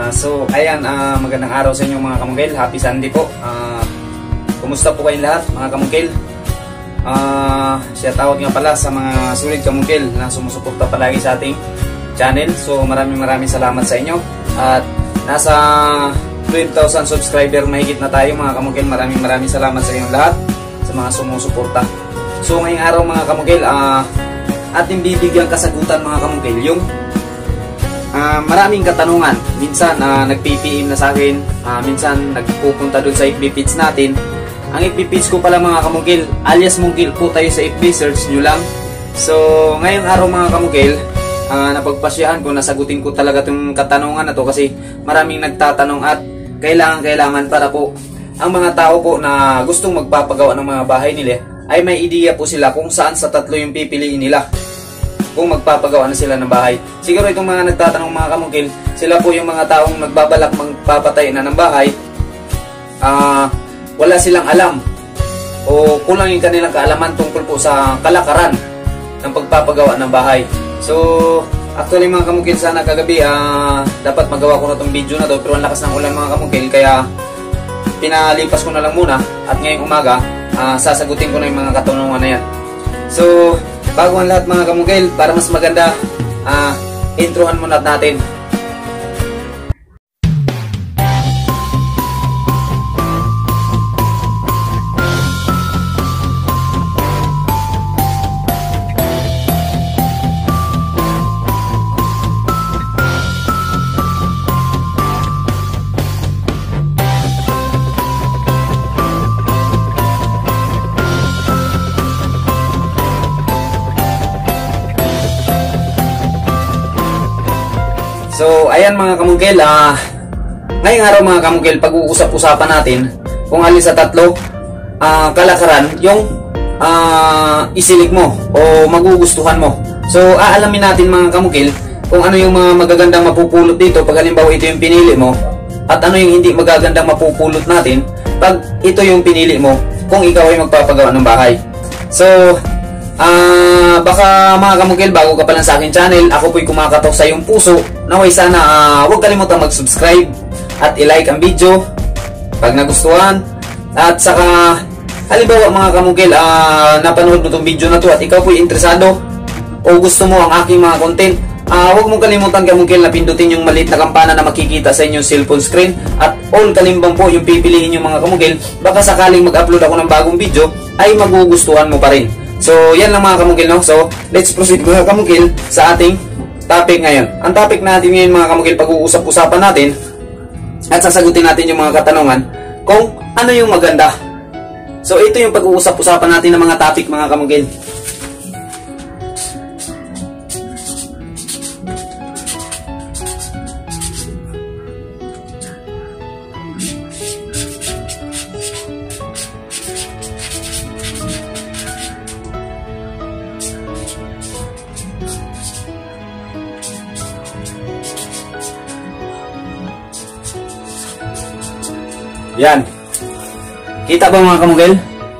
Ayan, magandang araw sa inyo mga kamungkil. Happy Sunday po. Kumusta po kayong lahat mga kamungkil? Shout out nga pala sa mga sulit kamungkil na sumusuporta palagi sa ating channel. So maraming salamat sa inyo. At nasa 12,000 subscriber mahigit na tayo mga kamungkil. Maraming salamat sa inyong lahat sa mga sumusuporta. So ngayong araw mga kamungkil, ating bibigyan kasagutan mga kamungkil yung maraming katanungan. Minsan nag-PPM na sa akin, minsan nagpupunta dun sa FB page natin. Ang FB page ko pala mga kamungkil, alias Mungkil po tayo sa FB, search nyo lang. So ngayong araw mga kamungkil, napagpasyahan ko, nasagutin ko talaga itong katanungan na to kasi maraming nagtatanong at kailangan para po ang mga tao po na gustong magpapagawa ng mga bahay nila ay may ideya po sila kung saan sa tatlo yung pipiliin nila kung magpapagawa na sila ng bahay. Siguro itong mga nagtatanong mga kamungkil, sila po yung mga taong nagbabalak magpapatay na ng bahay, wala silang alam o kulang yung kanilang kaalaman tungkol po sa kalakaran ng pagpapagawa ng bahay. So actually mga kamungkil, sana kagabi dapat magawa ko na itong video na to, pero ang lakas ng ulan mga kamungkil kaya pinalipas ko na lang muna at ngayong umaga sasagutin ko na yung mga katanungan na yan. So bago ang lahat mga kamungkil, para mas maganda, introhan muna natin. So ayan mga kamungkil, ngayong araw mga kamungkil, pag-uusap-usapan natin kung alin sa tatlo kalakaran yung isilig mo o magugustuhan mo. So aalamin natin mga kamungkil kung ano yung mga magagandang mapupulot dito pag halimbawa ito yung pinili mo, at ano yung hindi magagandang mapupulot natin pag ito yung pinili mo kung ikaw ay magpapagawa ng bahay. So baka mga kamungkil, bago ka pa lang sa akin channel, ako po'y kumakatok sa iyong puso. Naway sana huwag kalimutang mag-subscribe at i-like ang video pag nagustuhan. At saka halimbawa mga kamungkil, napanood mo itong video na to at ikaw po'y interesado o gusto mo ang aking mga content, huwag mong kalimutan kamungkil na pindutin yung maliit na kampana na makikita sa inyong cellphone screen, at all kalimbang po yung pipiliin yung mga kamungkil. Baka sakaling mag-upload ako ng bagong video ay magugustuhan mo pa rin. So yan lang mga kamungkil, no? So let's proceed mga kamungkil sa ating topic ngayon. Ang topic natin ngayon mga kamungkil, pag-uusap-usapan natin at sasagutin natin yung mga katanungan kung ano yung maganda. So ito yung pag-uusap-usapan natin ng mga topic mga kamungkil. Yan. Kita ba mga kamungkil?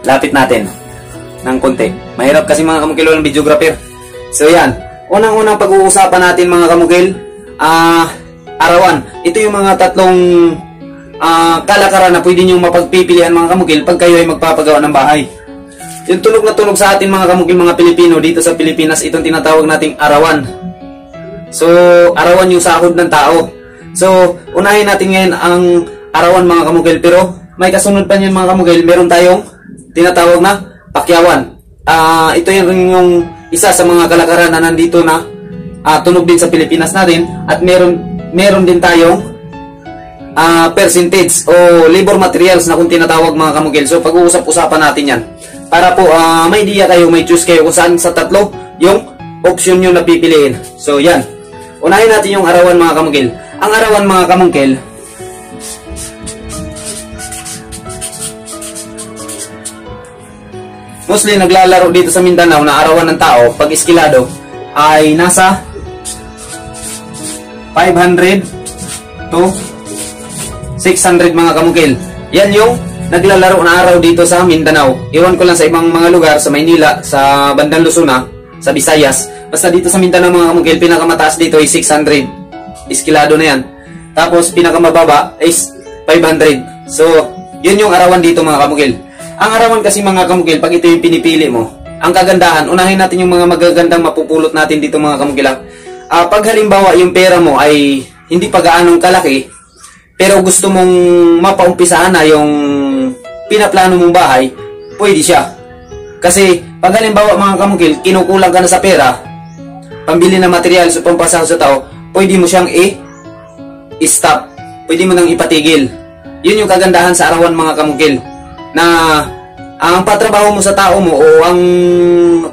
Lapit natin ng konti. Mahirap kasi mga kamungkil walang videographer. So yan. Unang-unang pag-uusapan natin mga kamungkil, arawan. Ito yung mga tatlong kalakaran na pwede nyo mapagpipilian mga kamungkil pag kayo ay magpapagawa ng bahay. Yung tunog na tunog sa atin mga kamungkil, mga Pilipino dito sa Pilipinas, itong tinatawag nating arawan. So arawan yung sahod ng tao. So unahin natin ngayon ang arawan mga kamungkil, pero may kasunod pa niyan mga kamungkil. Meron tayong tinatawag na pakyawan. Ito yung isa sa mga kalakaran na nandito na tunog din sa Pilipinas natin, at meron din tayong percentage o labor materials na kung tinatawag mga kamungkil. So pag-uusap-usapan natin yan para po may idea kayo, may choose kayo kung saan sa tatlo yung option nyo na pipiliin. So yan, unahin natin yung arawan mga kamungkil. Ang arawan mga kamungkil, mostly naglalaro dito sa Mindanao na arawan ng tao pag iskilado ay nasa 500 to 600 mga kamungkil. Yan yung naglalaro na araw dito sa Mindanao. Iwan ko lang sa ibang mga lugar, sa Maynila, sa bandang Luzon, sa Visayas. Basta dito sa Mindanao mga kamungkil, pinakamataas dito ay 600. Iskilado na yan. Tapos pinakamababa is 500. So, yun yung arawan dito mga kamukil. Ang arawan kasi mga kamukil, pag ito yung pinipili mo, ang kagandahan, unahin natin yung mga magagandang mapupulot natin dito mga kamukil. Pag halimbawa yung pera mo ay hindi pa gaanong kalaki, pero gusto mong mapaumpisahan na yung pinaplano mong bahay, pwede siya. Kasi pag halimbawa mga kamukil, kinukulang ka na sa pera, pambili ng materials o pampasahod sa tao, pwede mo siyang i-stop. Pwede mo nang ipatigil. Yun yung kagandahan sa arawan mga kamukil. Na ang patrabaho mo sa tao mo o ang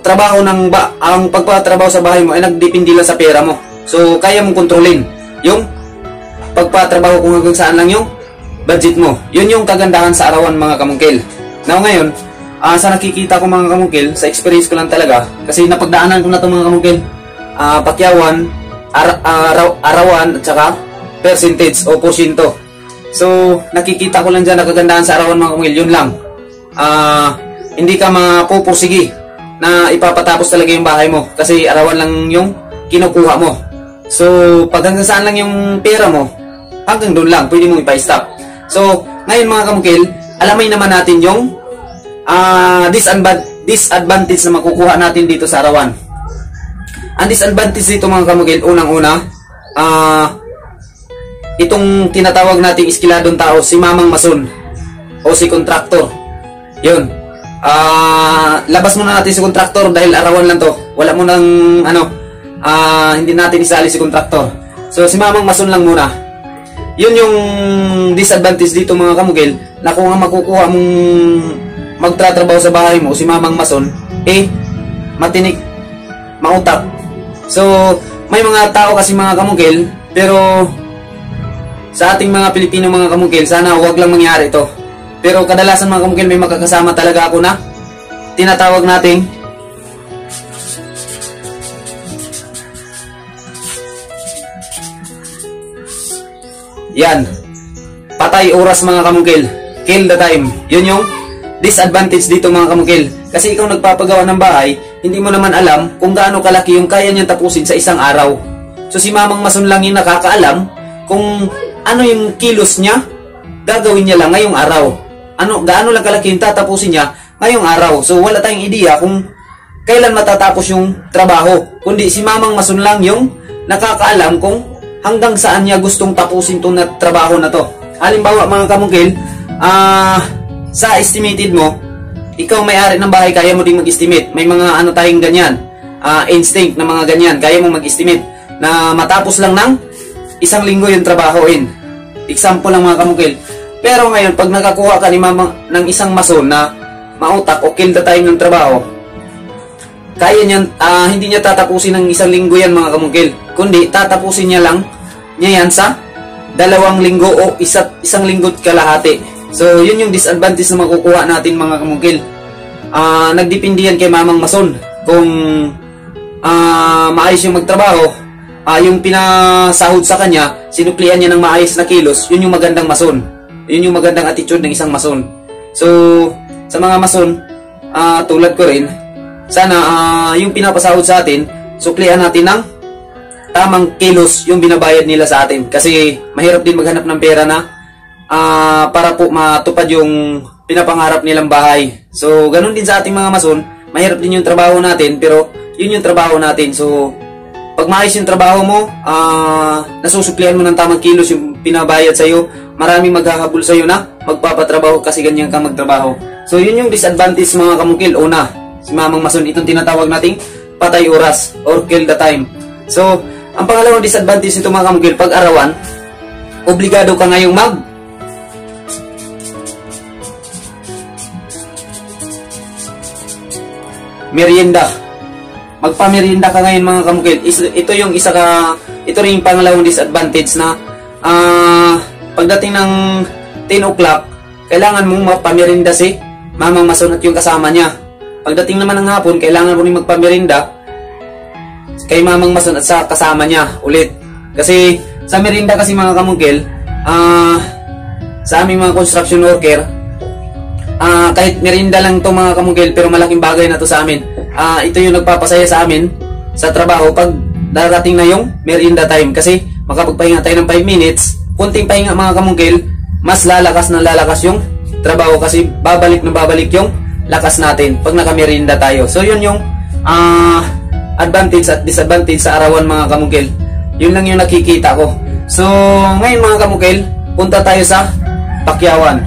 trabaho ang pagpatrabaho sa bahay mo ay nagdepende lang sa pera mo. So kaya mong kontrolin yung pagpatrabaho kung hanggang saan lang yung budget mo. Yun yung kagandahan sa arawan mga kamukil. Now ngayon, sa nakikita ko mga kamukil, sa experience ko lang talaga, kasi napagdaanan ko na ito mga kamukil, pakyawan, arawan at saka percentage o porsyento. So nakikita ko lang dyan na kagandahan sa arawan mga kamukil, yun lang. Hindi ka mapupursigi na ipapatapos talaga yung bahay mo kasi arawan lang yung kinukuha mo. So pag hanggang saan lang yung pera mo, hanggang doon lang pwede mong ipa-stop. So ngayon mga kamukil, alamay naman natin yung disadvantage na makukuha natin dito sa arawan. Ang disadvantage dito mga kamukil, unang-una, itong tinatawag nating iskiladong tao, si mamang mason o si kontraktor. Yun. Labas muna natin si kontraktor dahil arawan lang to. Wala mo nang hindi natin isali si kontraktor. So si mamang mason lang muna. Yun yung disadvantage dito mga kamukil, na kung ang makukuha mong magtatrabaho sa bahay mo si mamang mason, matinik, mautak. So may mga tao kasi mga kamukil, pero sa ating mga Pilipino mga kamukil, sana huwag lang mangyari ito. Pero kadalasan mga kamukil, may makakasama talaga ako na tinatawag nating yan, patay oras mga kamukil, kill the time. Yun yung disadvantage dito mga kamukil. Kasi ikaw nagpapagawa ng bahay, hindi mo naman alam kung gaano kalaki yung kaya niyang tapusin sa isang araw. So si mamang mason lang yung nakakaalam kung ano yung kilos niya, gagawin niya lang ngayong araw. Gaano lang kalaki yung tatapusin niya ngayong araw. So wala tayong ideya kung kailan matatapos yung trabaho. Kundi si mamang mason lang yung nakakaalam kung hanggang saan niya gustong tapusin itong trabaho na to. Halimbawa mga kamukil, sa estimated mo, ikaw may-ari ng bahay, kaya mo ding mag-estimate. May mga tayong ganyan, instinct na mga ganyan, kaya mo mag-estimate na matapos lang ng isang linggo yung trabahoin. Example lang mga kamukil. Pero ngayon, pag nakakuha ka ni mama ng isang mason na mautak o kill the time ng trabaho, kaya niyan, hindi niya tatapusin ng isang linggo yan mga kamukil. Kundi tatapusin niya yan sa 2 linggo o isang linggo't kalahati. So yun yung disadvantage na makukuha natin mga kamukil. Nagdepende yan kay mamang mason kung maayos yung magtrabaho. Yung pinasahod sa kanya, sinuklian niya ng maayos na kilos, yun yung magandang mason. Yun yung magandang attitude ng isang mason. So, sa mga mason, tulad ko rin, sana yung pinapasahod sa atin, suklian natin ng tamang kilos yung binabayad nila sa atin. Kasi mahirap din maghanap ng pera na para po matupad yung pinapangarap nilang bahay. So, ganun din sa ating mga mason, mahirap din yung trabaho natin, pero yun yung trabaho natin. So, pag maayos yung trabaho mo, nasusuklian mo ng tamang kilos yung pinabayad sa'yo, maraming maghahabol sa'yo na magpapatrabaho kasi ganyan kang magtrabaho. So yun yung disadvantage mga kamukil. Una, si mamang mason, itong tinatawag nating patay oras or kill the time. So, ang pangalawang disadvantage nito mga kamukil, pag arawan, obligado ka ngayong merienda. Magpamerienda ka ngayon mga kamukil. Ito rin yung pangalawang disadvantage na pagdating ng 10 o'clock, kailangan mong magpamerienda si mamang mason at yung kasama niya. Pagdating naman ng hapon, kailangan mo rin magpamerienda kay mamang mason at sa kasama niya ulit. Kasi sa merienda kasi mga kamukil, sa aming mga construction worker, kahit merienda lang to mga kamukil, pero malaking bagay na to sa amin. Ito yung nagpapasaya sa amin sa trabaho pag darating na yung merienda time. Kasi makapagpahinga tayo ng 5 minutes, konting pahinga mga kamungkil, mas lalakas na lalakas yung trabaho kasi babalik na babalik yung lakas natin pag nakamerinda tayo. So yun yung advantage at disadvantage sa arawan mga kamungkil. Yun lang yung nakikita ko. So ngayon mga kamungkil, punta tayo sa pakyawan.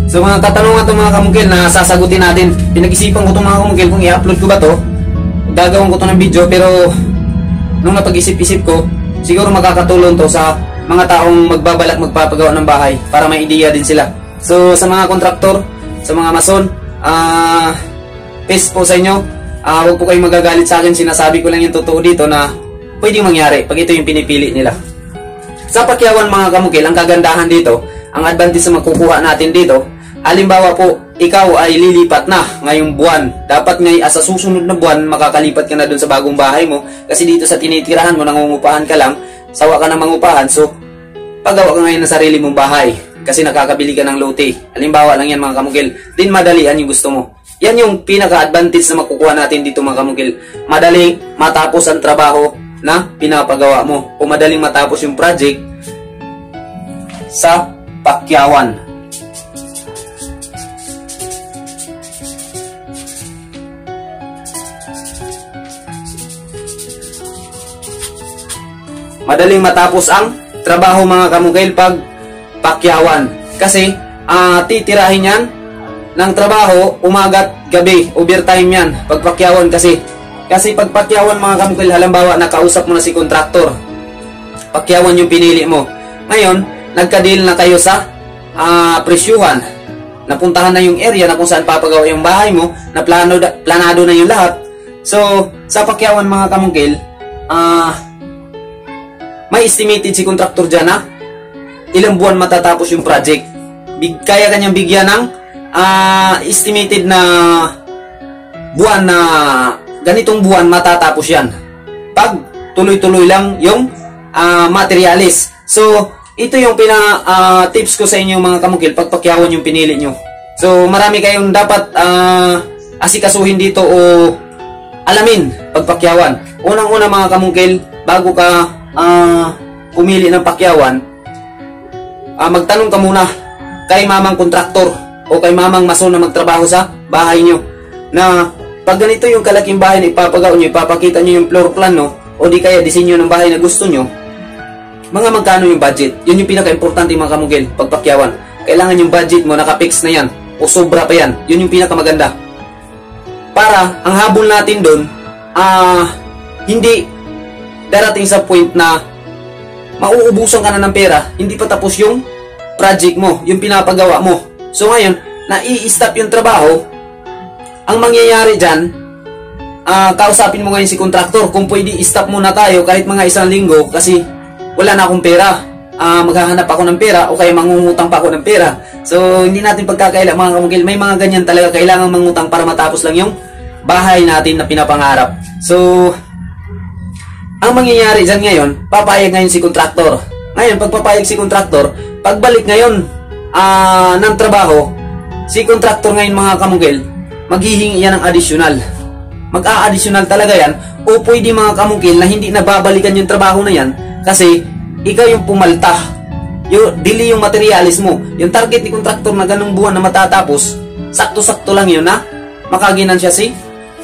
So mga katanungan itong mga kamungkil na sasagutin natin. Pinag-isipan ko itong mga kamungkil kung i-upload ko ba to. Gagawin ko to ng video, pero nung napag-isip-isip ko, siguro makakatulong to sa mga taong magbabalak magpapagawa ng bahay para may ideya din sila. So sa mga kontraktor, sa mga mason, peace po sa inyo. Huwag po kayong magagalit sa akin. Sinasabi ko lang yung totoo dito na pwedeng mangyari pag ito yung pinipili nila. Sa pakyawan mga kamungkil, ang kagandahan dito, ang advantage sa makukuha natin dito, halimbawa po, ikaw ay lilipat na ngayong buwan. Dapat sa susunod na buwan, makakalipat ka na dun sa bagong bahay mo. Kasi dito sa tinitirahan mo, nangungupahan ka lang, sawa ka na mangupahan. So, paggawa ka ngayon ng sarili mong bahay. Kasi nakakabili ka ng lote. Halimbawa lang yan mga kamungkil. Din madalian yung gusto mo. Yan yung pinaka-advantage na makukuha natin dito mga kamungkil. Madaling matapos ang trabaho na pinapagawa mo. O madaling matapos yung project sa pakyawan. Madaling matapos ang trabaho mga kamungkil pag pakyawan. Kasi titirahin yan ng trabaho umaga't gabi. Overtime yan pag pakyawan kasi pag pakyawan mga kamungkil, halimbawa nakausap mo na si kontraktor. Pakyawan yung pinili mo. Ngayon, nagka-deal na kayo sa presyuhan. Napuntahan na yung area na kung saan papagawa yung bahay mo, na planado na yung lahat. So, sa pakyawan mga kamungkil, may estimated si kontraktor dyan na ilang buwan matatapos yung project. Kaya kanyang bigyan ng estimated na buwan na ganitong buwan matatapos yan. Pag tuloy-tuloy lang yung materialis. So, ito yung tips ko sa inyo mga kamungkil pag pakyawan yung pinili nyo. So, marami kayong dapat asikasuhin dito o alamin pag pakyawan. Unang-una mga kamungkil, bago ka pumili ng pakyawan, magtanong ka muna kay mamang kontraktor o kay mamang mason na magtrabaho sa bahay nyo na pag ganito yung kalaking bahay na ipapagawa nyo, ipapakita nyo yung floor plan no, o di kaya disenyo ng bahay na gusto nyo, mga magkano yung budget. Yun yung pinaka-importante mga kamungkil pag pakyawan. Kailangan yung budget mo naka-fix na yan o sobra pa yan. Yun yung pinaka-maganda para ang habol natin doon hindi darating sa point na mauubusan ka na ng pera, hindi pa tapos yung project mo, yung pinapagawa mo. So ngayon, na-i-stop yung trabaho. Ang mangyayari dyan, kausapin mo ngayon si kontraktor kung pwede i-stop muna tayo kahit mga 1 linggo kasi wala na akong pera. Maghahanap ako ng pera o kaya mangungutang pa ako ng pera. So hindi natin pagkakaila mga kamungkil. May mga ganyan talaga, kailangan mangutang para matapos lang yung bahay natin na pinapangarap. So ang mangyayari dyan ngayon, papayag ngayon si kontraktor. Ngayon, pag papayag si kontraktor, pagbalik ngayon ng trabaho, si kontraktor ngayon mga kamungkil, maghihingi yan ng additional. Mag-a-additional talaga yan. O pwede mga kamungkil na hindi nababalikan yung trabaho na yan kasi ikaw yung pumalta. Dili yung materialis mo. Yung target ni kontraktor na ganung buwan na matatapos, sakto-sakto lang yun na makaginan siya si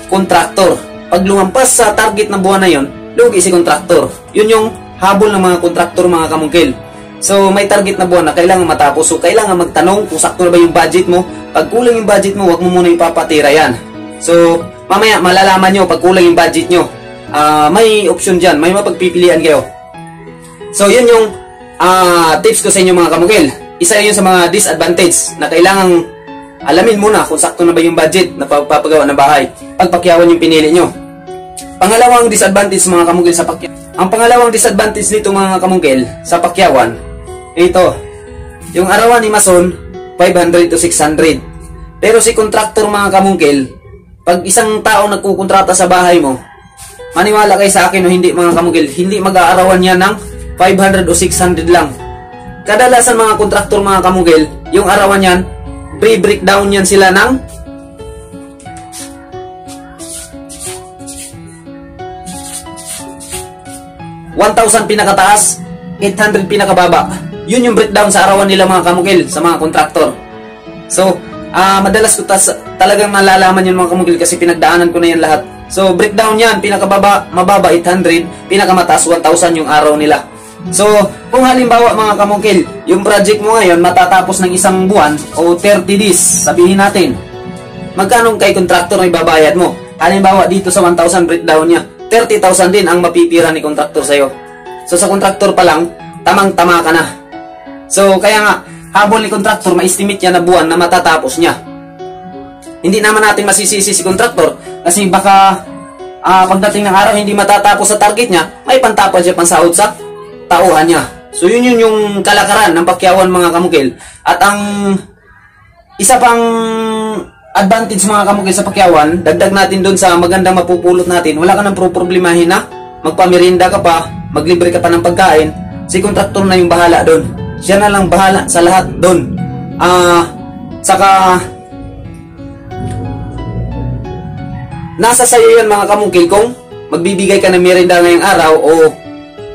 kontraktor. Pag lumampas sa target na buwan na yun, lugi si kontraktor. Yun yung habol ng mga kontraktor mga kamungkil. So may target na buwan na kailangan matapos. So kailangan magtanong kung sakto na ba yung budget mo. Pag kulang yung budget mo, wag mo muna ipapatira yan. So mamaya malalaman nyo pag kulang yung budget nyo. May option dyan, may mapagpipilian kayo. So yun yung tips ko sa inyo mga kamungkil. Isa yun sa mga disadvantage na kailangang alamin muna kung sakto na ba yung budget na papagawa ng bahay pag pakyawan yung pinili nyo. Pangalawang disadvantage mga kamungkil sa pakyawan. Ang pangalawang disadvantage nito mga kamungkil sa pakyawan, ito, yung arawan ni mason 500 to 600. Pero si kontraktor mga kamungkil, pag isang tao nagkukontrata sa bahay mo, maniwala kayo sa akin o hindi mga kamungkil, hindi mag-aarawan yan ng 500 o 600 lang. Kadalasan mga kontraktor mga kamungkil, yung arawan yan, breakdown yan sila ng 1,000 pinakataas, 800 pinakababa. Yun yung breakdown sa arawan nila mga kamukil, sa mga kontraktor. So, madalas ko talagang malalaman yun mga kamukil kasi pinagdaanan ko na yan lahat. So, breakdown yan, pinakababa, mababa 800, pinakamataas 1,000 yung araw nila. So, kung halimbawa mga kamukil, yung project mo ngayon matatapos ng isang buwan o 30 days, sabihin natin, magkano kay kontraktor na ibabayad mo? Halimbawa dito sa 1,000 breakdown niya, 30,000 din ang mapipira ni kontraktor sa'yo. So sa kontraktor pa lang, tamang-tama ka na. So kaya nga, habol ni kontraktor, ma-estimate niya na buwan na matatapos niya. Hindi naman natin masisisi si kontraktor kasi baka pagdating ng araw hindi matatapos sa target niya, may pantapos siya pansahod sa tauhan niya. So yun yung kalakaran ng pakyawan mga kamukil. At ang isa pang advantage mga kamukil sa pakyawan, dagdag natin doon sa magandang mapupulot natin, wala ka nang problemahin na magpamirinda ka pa, maglibre ka pa ng pagkain, si kontraktor na yung bahala doon. Siya na lang bahala sa lahat doon. Saka nasa sayo yan mga kamukil kung magbibigay ka ng merienda ngayong araw o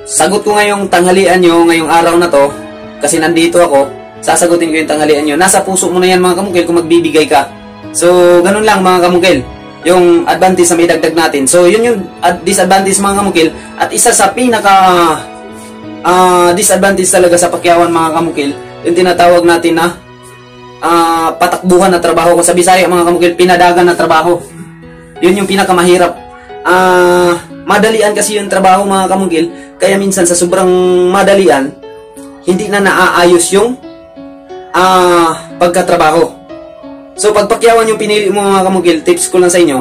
sagot ko ngayong tanghalian nyo ngayong araw na to kasi nandito ako, sasagutin ko yung tanghalian nyo. Nasa puso mo na yan mga kamukil kung magbibigay ka. So, ganun lang mga kamukil, yung advantage na may dagdag natin. So, yun yung disadvantage mga kamukil. At isa sa pinaka disadvantage talaga sa pakyawan mga kamukil, yung tinatawag natin na patakbuhan na trabaho. Kung sa Bisaya mga kamukil, pinadagan na trabaho. Yun yung pinakamahirap. Madalian kasi yung trabaho mga kamukil, kaya minsan sa sobrang madalian, hindi na naaayos yung pagkatrabaho. So, pag pakyawan yung pinili mo mga kamukil, tips ko lang sa inyo,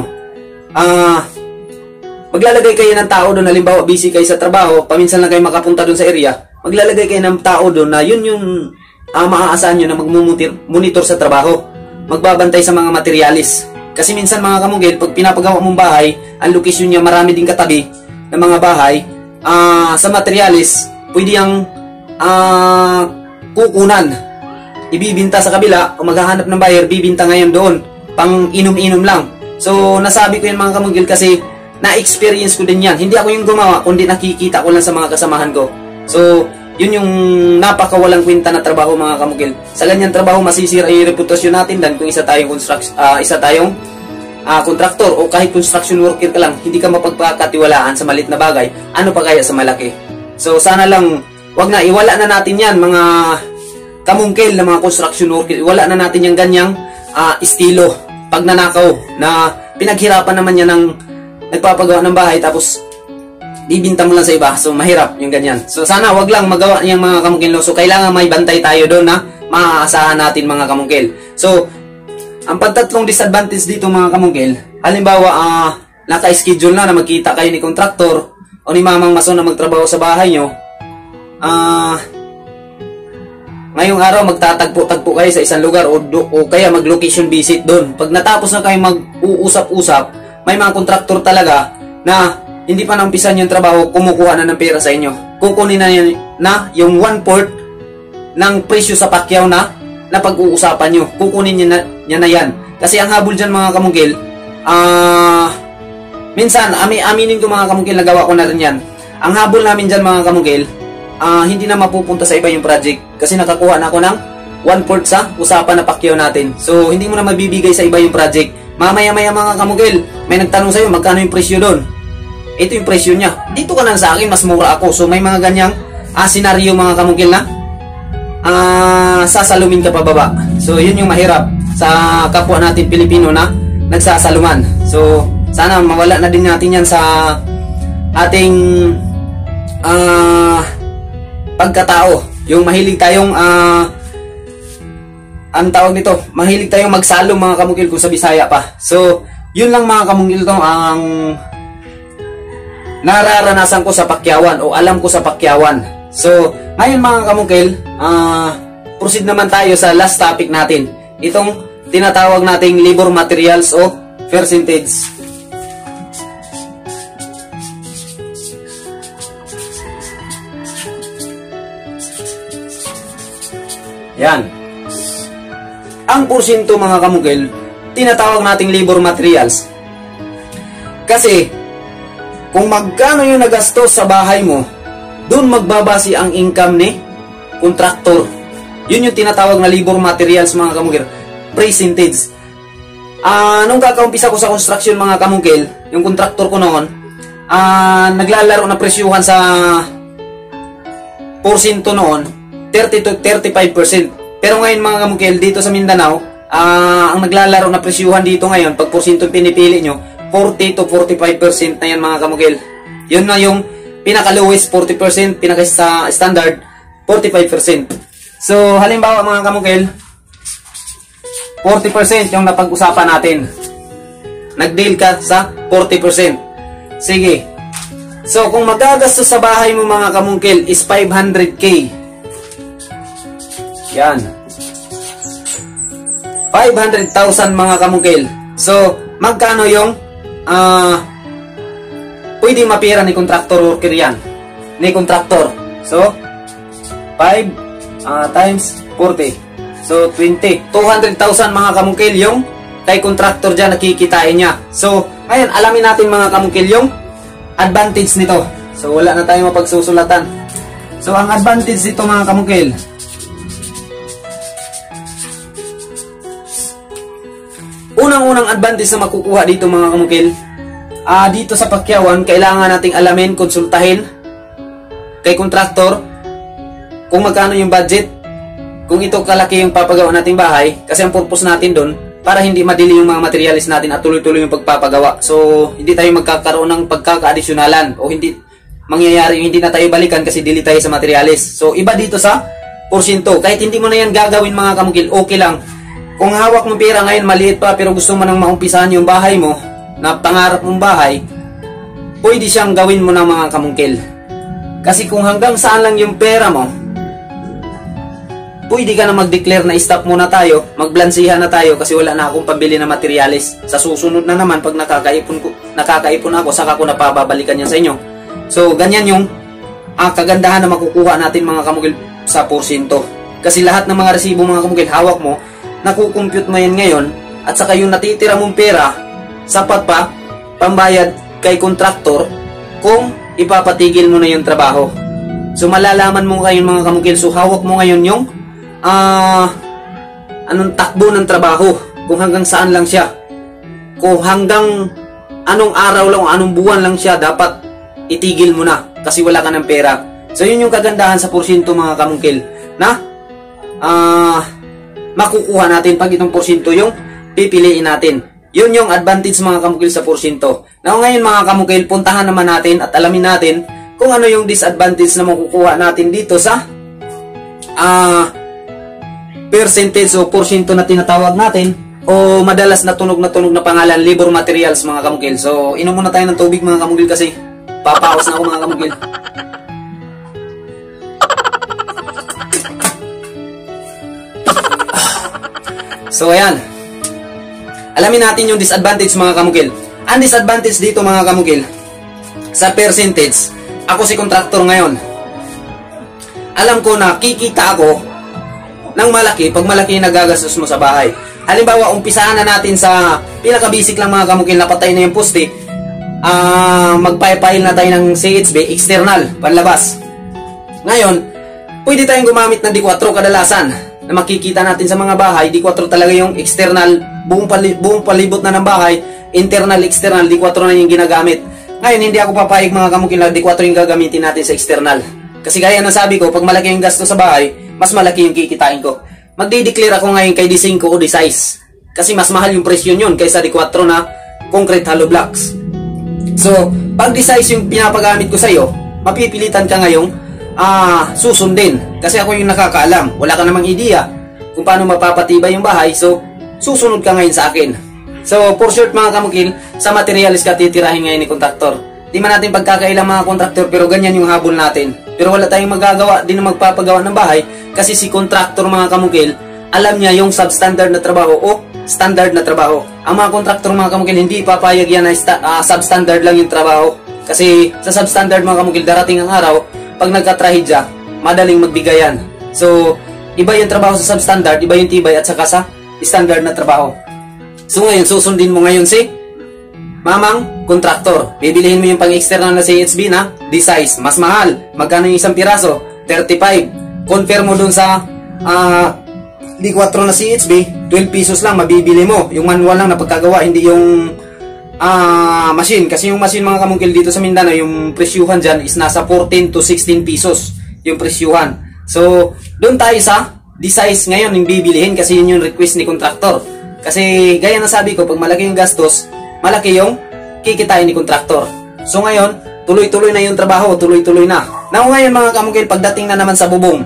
maglalagay kayo ng tao doon, halimbawa busy kayo sa trabaho, paminsan lang kayo makapunta doon sa area, maglalagay kayo ng tao doon na yun yung maaasahan nyo na magmumonitor sa trabaho, magbabantay sa mga materialis. Kasi minsan mga kamukil, pag pinapagawa mong bahay, ang location niya marami din katabi ng mga bahay, sa materialis, pwede yung kukunan, ibibinta sa kabila, o maghahanap ng buyer, bibinta ngayon doon, pang inom-inom lang. So, nasabi ko yan mga kamukil kasi na-experience ko din yan. Hindi ako yung gumawa, kundi nakikita ko lang sa mga kasamahan ko. So, yun yung napakawalang kwenta na trabaho mga kamukil. Sa ganyan trabaho, masisira yung reputasyon natin dan kung isa tayong kontraktor o kahit construction worker ka lang, hindi ka mapagpakatiwalaan sa malit na bagay, ano pa kaya sa malaki. So, sana lang, wag na, iwala na natin yan mga kamungkil na mga construction worker. Wala na natin yung ganyang estilo, pagnanakaw na pinaghirapan naman yan ng nagpapagawa ng bahay tapos bibinta mo lang sa iba. So mahirap yung ganyan. So sana wag lang magawa niyang mga kamungkil. So kailangan may bantay tayo doon na maaasahan natin mga kamungkil. So ang pagtatlong disadvantage dito mga kamungkil, halimbawa naka-schedule na magkita kayo ni kontraktor o ni mamang mason na magtrabaho sa bahay nyo, ngayong araw magtatagpo-tagpo kayo sa isang lugar o kaya mag-location visit doon. Pag natapos na kayo mag-uusap-usap, may mga kontraktor talaga na hindi pa naumpisan yung trabaho, kumukuha na ng pera sa inyo. Kukunin na yung 1/4 ng presyo sa pakyaw na pag-uusapan nyo. Kukunin niya na yan. Kasi ang habol dyan mga kamungkil, minsan, aminin ko mga kamungkil, nagawa ko na rin yan. Ang habol namin dyan mga kamungkil, hindi na mapupunta sa iba yung project kasi nakakuha na ako ng 1/4 sa usapan na pakyaw natin. So, hindi mo na mabibigay sa iba yung project. Mamaya-maya mga kamugil, may nagtanong sa'yo, magkano yung presyo doon? Ito yung presyo niya. Dito ka na sa akin, mas mura ako. So, may mga ganyang senaryo mga kamugil na sasalumin ka pababa. So, yun yung mahirap sa kapwa natin Pilipino na nagsasaluman. So, sana mawala na din natin yan sa ating pagkatao. Yung mahilig tayong ang tawag nito, mahilig tayong magsalom mga kamungkil kung sa Bisaya pa. So, yun lang mga kamungkil to ang nararanasan ko sa pakyawan o alam ko sa pakyawan. So, ngayon mga kamungkil, proceed naman tayo sa last topic natin. Itong tinatawag nating labor materials o percentage. Yan. Ang porsyento mga kamungkil, tinatawag nating labor materials. Kasi, kung magkano yung nagastos sa bahay mo, doon magbabase ang income ni contractor. Yun yung tinatawag na labor materials mga kamungkil, percentage. Nung kakaumpisa ko sa construction mga kamungkil, yung contractor ko noon, naglalaro na presyuhan sa porsyento noon, 30 to 35%. Pero ngayon mga kamungkil, dito sa Mindanao, ang naglalaro na presyuhan dito ngayon, pag porsyento pinipili nyo, 40 to 45% na yan mga kamungkil. Yun na yung pinaka-lowest 40%, pinaka-standard 45%. So, halimbawa mga kamungkil, 40% yung napag-usapan natin. Nag-deal ka sa 40%. Sige. So, kung magagastos sa bahay mo mga kamungkil is 500k. Yan. 500,000 mga kamungkil. So, magkano yung pwedeng mapira ni contractor worker yan? Ni contractor. So, 5 times 40. So, 20. 200,000 mga kamungkil yung kay contractor dyan nakikitain niya. So, ngayon, alamin natin mga kamungkil yung advantage nito. So, wala na tayong mapagsusulatan. So, ang advantage dito mga kamungkil, unang-unang advantage na makukuha dito mga kamungkil, dito sa pakyawan, kailangan nating alamin, konsultahin kay contractor kung magkano yung budget, kung ito kalaki yung papagawa nating bahay, kasi ang purpose natin doon para hindi madili yung mga materialis natin at tuloy-tuloy yung pagpapagawa. So, hindi tayo magkakaroon ng pagkaka-adisyonalan o hindi mangyayari, hindi na tayo balikan kasi dili tayo sa materialis. So, iba dito sa porsyento. Kahit hindi mo na yan gagawin mga kamungkil, okay lang. Kung hawak mo pera ngayon, maliit pa, pero gusto mo nang maumpisahan yung bahay mo, na pangarap mong bahay, pwede siyang gawin mo ng mga kamungkil. Kasi kung hanggang saan lang yung pera mo, pwede ka na mag-declare na stop muna tayo, magblansihan na tayo kasi wala na akong pambili na materialis. Sa susunod na naman, pag nakakaipon ako, saka ko napababalikan yan sa inyo. So, ganyan yung kagandahan na makukuha natin mga kamungkil sa porsyento. Kasi lahat ng mga resibo mga kamungkil, hawak mo, nakukompute mo yan ngayon, at saka yung natitira mong pera, sapat pa, pambayad kay kontraktor kung ipapatigil mo na yung trabaho. So, malalaman mo ngayon mga kamungkil, so hawak mo ngayon yung anong takbo ng trabaho, kung hanggang saan lang siya, kung hanggang anong araw lang o anong buwan lang siya dapat itigil mo na kasi wala ka ng pera. So yun yung kagandahan sa porsyento mga kamungkil na makukuha natin pag itong porsyento yung pipiliin natin. Yun yung advantage mga kamungkil sa porsyento. Now ngayon mga kamungkil, puntahan naman natin at alamin natin kung ano yung disadvantage na makukuha natin dito sa percentage o porsyento na tinatawag natin o madalas na tunog na pangalan, labor materials mga kamungkil. So inom muna tayo ng tubig mga kamungkil kasi papaos na ako mga kamungkil. So ayan, alamin natin yung disadvantage mga kamungkil. Ang disadvantage dito mga kamungkil sa percentage, ako si contractor ngayon, alam ko na kikita ako ng malaki pag malaki nagagastos mo sa bahay. Halimbawa, umpisahan na natin sa pinaka-basic lang mga kamungkil, napatay na yung poste, magpapile na tayo ng CHB, external, panlabas. Ngayon, pwede tayong gumamit ng D4 kadalasan na makikita natin sa mga bahay. D4 talaga yung external, buong palibot na ng bahay, internal, external, D4 na yung ginagamit. Ngayon, hindi ako papayag mga kamungkil na D4 yung gagamitin natin sa external. Kasi gaya ng sabi ko, pag malaki yung gasto sa bahay, mas malaki yung kikitain ko. Magdi-declare ako ngayon kay D5 o D6. Kasi mas mahal yung presyo yun kaysa D4 na concrete hollow blocks. So, pag D6 yung pinapagamit ko sa'yo, mapipilitan ka ngayong susundin. Kasi ako yung nakakaalam. Wala ka namang idea kung paano mapapatibay yung bahay. So, susunod ka ngayon sa akin. So, for short mga kamungkil, sa materialis ka titirahin ngayon ni kontraktor. Di man natin pagkakailang mga kontraktor, pero ganyan yung habol natin. Pero wala tayong magagawa din na magpapagawa ng bahay kasi si kontraktor mga kamungkil, alam niya yung substandard na trabaho o standard na trabaho. Ang mga kontraktor mga kamungkil, hindi papayag yan na substandard lang yung trabaho. Kasi sa substandard mga kamungkil, darating ang araw, pag nagka-trahedya, madaling magbigayan. So, iba yung trabaho sa substandard, iba yung tibay at saka sa standard na trabaho. So ngayon, susundin mo ngayon si mamang kontraktor. Bibilihin mo yung pang-external na CHB na D-size. Mas mahal. Magkano yung isang piraso? 35. Confirm mo dun sa D4 na CHB, 12 pesos lang mabibili mo. Yung manual lang na pagkagawa, hindi yung machine. Kasi yung machine mga kamungkil dito sa Mindanao, yung presyuhan dyan is nasa 14 to 16 pesos yung presyuhan. So, doon tayo sa D-size ngayon yung bibilihin kasi yun yung request ni kontraktor. Kasi gaya na sabi ko, pag malaki yung gastos, malaki yung kikitain ni kontraktor. So ngayon, tuloy-tuloy na yung trabaho, tuloy-tuloy na. Now ngayon mga kamungkil, pagdating na naman sa bubong,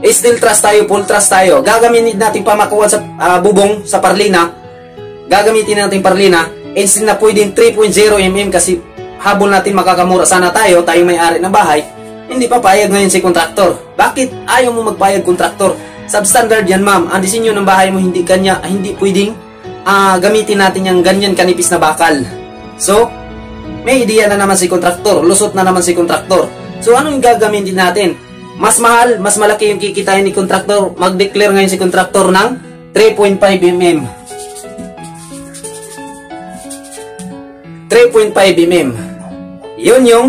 still trust tayo, full trust tayo. Gagamitin natin pamakuha sa bubong sa parlina. Gagamitin natin parlina. Instead na pwedeng 3.0 mm kasi habol natin makakamura. Sana tayo may-ari ng bahay. Hindi pa payag ngayon si kontraktor. Bakit ayaw mo magpayag kontraktor? Substandard yan ma'am. Ang disenyo ng bahay mo hindi pwedeng gamitin natin yung ganyan kanipis na bakal. So, may idea na naman si kontraktor. Lusot na naman si kontraktor. So, anong gagamitin natin? Mas mahal, mas malaki yung kikitain ni kontraktor. Mag-declare ngayon si kontraktor ng 3.5 mm. 3.5 mm. Yun yung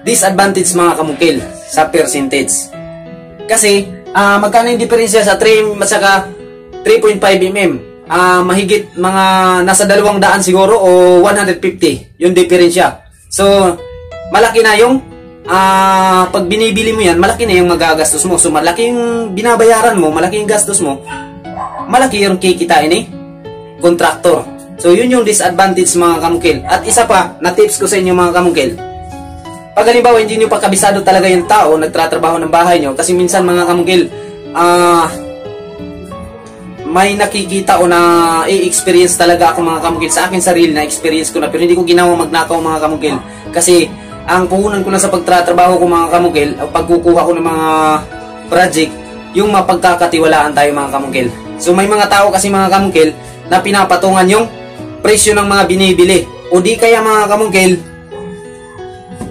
disadvantage mga kamungkil sa percentage. Kasi, magkano yung diferensya sa 3 at saka 3.5 mm? Mahigit mga nasa 200 siguro o 150 yung diferensya. So, malaki na yung pag binibili mo yan, malaki na yung magagastos mo. So, malaki yung binabayaran mo, malaki yung gastos mo, malaki yung kikitain ni kontraktor. So, yun yung disadvantage mga kamungkil. At isa pa, na tips ko sa inyo mga kamungkil. Pag halimbawa hindi nyo pa kabisado talaga yung tao nagtatrabaho ng bahay nyo, kasi minsan mga kamungkil may nakikita o na i-experience talaga ako mga kamungkil sa akin sarili na experience ko na, pero hindi ko ginawa magnakaw mga kamungkil kasi ang puhunan ko na sa pagtatrabaho ko mga kamungkil o pagkukuha ko ng mga project yung mapagkakatiwalaan tayo mga kamungkil. So may mga tao kasi mga kamungkil na pinapatungan yung presyo ng mga binibili o di kaya mga kamungkil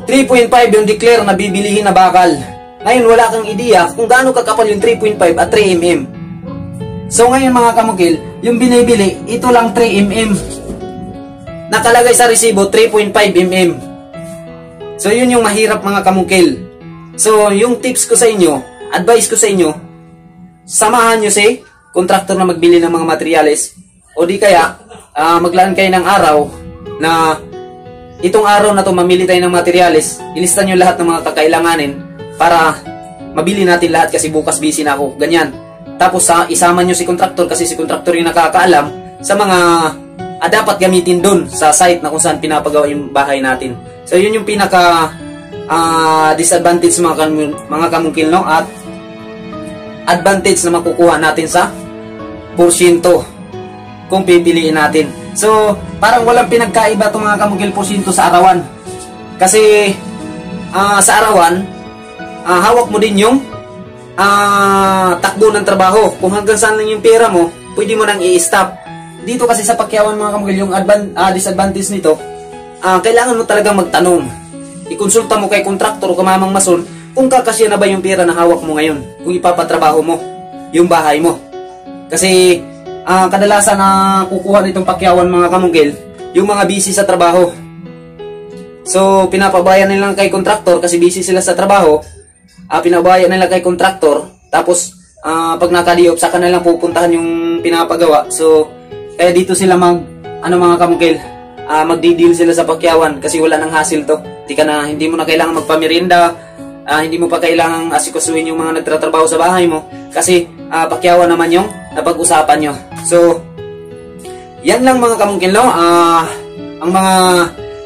3.5 yung declare na bibilihin na bakal. Ngayon wala kang ideya kung gaano kakapal yung 3.5 at 3 mm. So ngayon mga kamungkil, yung binibili, ito lang 3 mm. Nakalagay sa resibo 3.5 mm. So yun yung mahirap mga kamungkil. So yung tips ko sa inyo, advice ko sa inyo, samahan nyo si kontraktor na magbili ng mga materyales o di kaya maglaan kayo ng araw na itong araw na to mamili tayo ng materyales, ilista nyo lahat ng mga kakailanganin para mabili natin lahat kasi bukas busy na ako, ganyan. Tapos isama nyo si kontraktor kasi si kontraktor yung nakakaalam sa mga dapat gamitin dun sa site na kung saan pinapagawa yung bahay natin. So yun yung pinaka disadvantage mga kamungkil, no? At advantage na makukuha natin sa porsyento kung pipiliin natin. So, parang walang pinagkaiba itong mga kamungkil porsyento sa arawan. Kasi, sa arawan, hawak mo din yung takbo ng trabaho. Kung hanggang saan lang yung pera mo, pwede mo nang i-stop. Dito kasi sa pakyawan mga kamungkil, yung disadvantage nito, kailangan mo talagang magtanong. Ikonsulta mo kay kontraktor o kamamang mason kung kakasya na ba yung pera na hawak mo ngayon. Kung ipapatrabaho mo yung bahay mo. Kasi, kadalasan na kukuha nitong pakyawan mga kamungkil, yung mga busy sa trabaho. So, pinapabayan nila kay kontraktor kasi busy sila sa trabaho. Pinabayan nila kay kontraktor. Tapos, pag nakadiop, saka na lang pupuntahan yung pinapagawa. So, kaya dito sila mga kamungkil, magdi-deal sila sa pakyawan kasi wala nang hassle to. Hindi mo na kailangan magpamerinda, hindi mo pa kailangang asikasuhin yung mga nagtatrabaho sa bahay mo kasi pakyawan naman yung napag-usapan nyo. So, yan lang mga kamungkil, no? Ang mga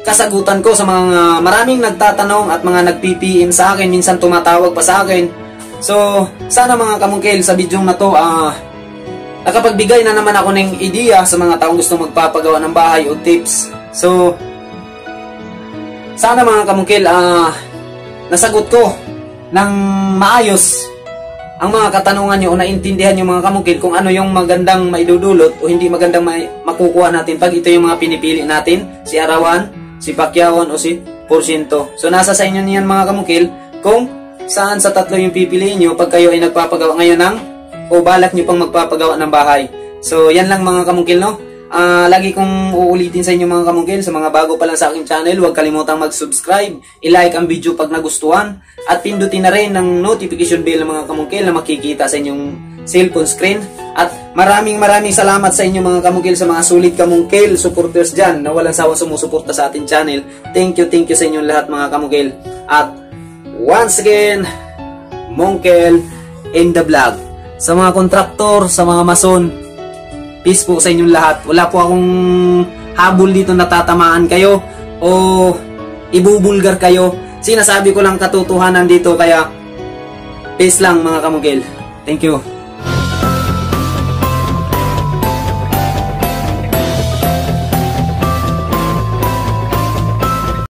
kasagutan ko sa mga maraming nagtatanong at mga nag-PPM sa akin, minsan tumatawag pa sa akin. So, sana mga kamungkil sa video na to, nakapagbigay na naman ako ng ideya sa mga taong gusto magpapagawa ng bahay o tips. So, sana mga kamungkil, nasagot ko ng maayos ang mga katanungan nyo o naintindihan nyo mga kamungkil kung ano yung magandang maidudulot o hindi magandang makukuha natin pag ito yung mga pinipili natin, si arawan, si pakyawan o si porsyento. So nasa sa inyo niyan mga kamungkil kung saan sa tatlo yung pipiliin nyo pag kayo ay nagpapagawa ngayon o balak nyo pang magpapagawa ng bahay. So yan lang mga kamungkil, no? lagi kong uulitin sa inyo mga kamungkil, sa mga bago pa lang sa aking channel, huwag kalimutang mag-subscribe, i-like ang video pag nagustuhan, at pindutin na rin ng notification bell mga kamungkil na makikita sa inyong cellphone screen. At maraming salamat sa inyo mga kamungkil, sa mga sulit kamungkil supporters dyan na walang sawang sumusuporta sa ating channel. Thank you sa inyong lahat mga kamungkil. At once again, Mongkel in the vlog. Sa mga kontraktor, sa mga mason, peace po sa inyong lahat. Wala po akong habol dito na tatamaan kayo o ibubulgar kayo. Sinasabi ko lang katotohanan dito, kaya peace lang mga kamungkil. Thank you.